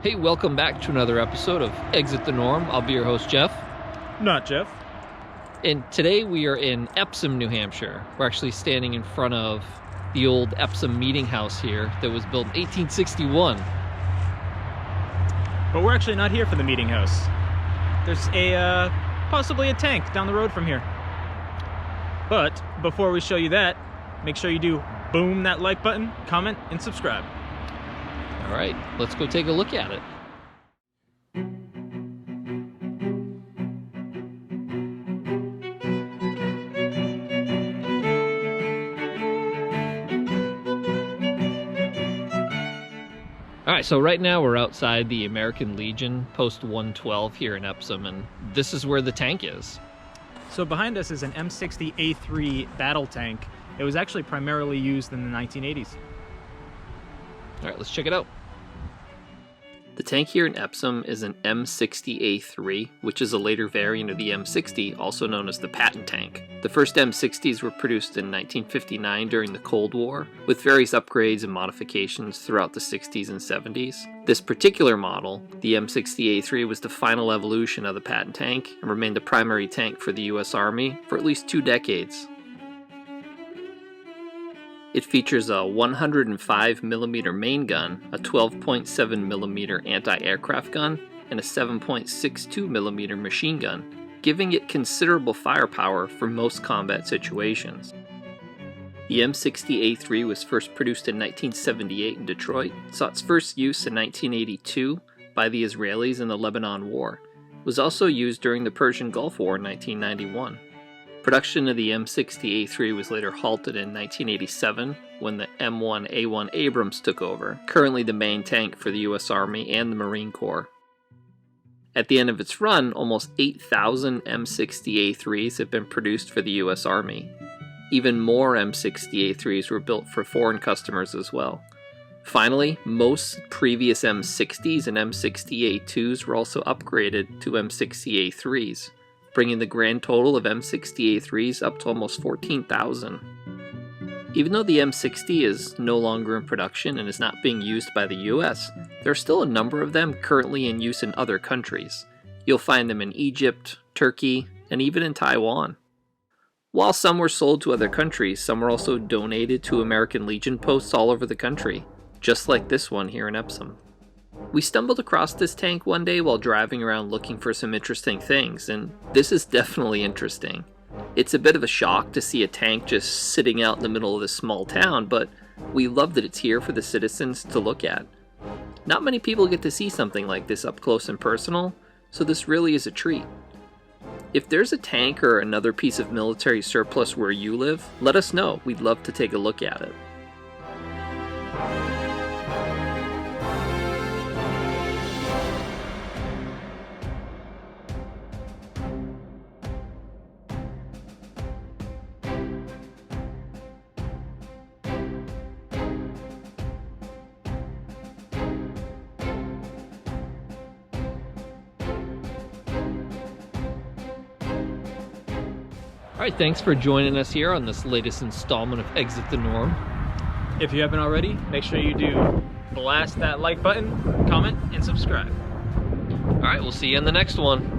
Hey, welcome back to another episode of Exit the Norm. I'll be your host, Jeff. Not Jeff. And today we are in Epsom, New Hampshire. We're actually standing in front of the old Epsom meeting house here that was built in 1861. But we're actually not here for the meeting house. There's possibly a tank down the road from here. But before we show you that, make sure you do boom that like button, comment, and subscribe. All right, let's go take a look at it. All right, so right now we're outside the American Legion, post 112 here in Epsom, and this is where the tank is. So behind us is an M60A3 battle tank. It was actually primarily used in the 1980s. All right, let's check it out. The tank here in Epsom is an M60A3, which is a later variant of the M60, also known as the Patton tank. The first M60s were produced in 1959 during the Cold War, with various upgrades and modifications throughout the 60s and 70s. This particular model, the M60A3, was the final evolution of the Patton tank and remained the primary tank for the US Army for at least 2 decades. It features a 105mm main gun, a 12.7mm anti-aircraft gun, and a 7.62mm machine gun, giving it considerable firepower for most combat situations. The M60A3 was first produced in 1978 in Detroit, saw its first use in 1982 by the Israelis in the Lebanon War. It was also used during the Persian Gulf War in 1991. Production of the M60A3 was later halted in 1987 when the M1A1 Abrams took over, currently the main tank for the US Army and the Marine Corps. At the end of its run, almost 8,000 M60A3s have been produced for the US Army. Even more M60A3s were built for foreign customers as well. Finally, most previous M60s and M60A2s were also upgraded to M60A3s. Bringing the grand total of M60A3s up to almost 14,000. Even though the M60 is no longer in production and is not being used by the US, there are still a number of them currently in use in other countries. You'll find them in Egypt, Turkey, and even in Taiwan. While some were sold to other countries, some were also donated to American Legion posts all over the country, just like this one here in Epsom. We stumbled across this tank one day while driving around looking for some interesting things, and this is definitely interesting. It's a bit of a shock to see a tank just sitting out in the middle of this small town, but we love that it's here for the citizens to look at. Not many people get to see something like this up close and personal, so this really is a treat. If there's a tank or another piece of military surplus where you live, let us know. We'd love to take a look at it. Alright, thanks for joining us here on this latest installment of Exit the Norm. If you haven't already, make sure you do blast that like button, comment, and subscribe. Alright, we'll see you in the next one.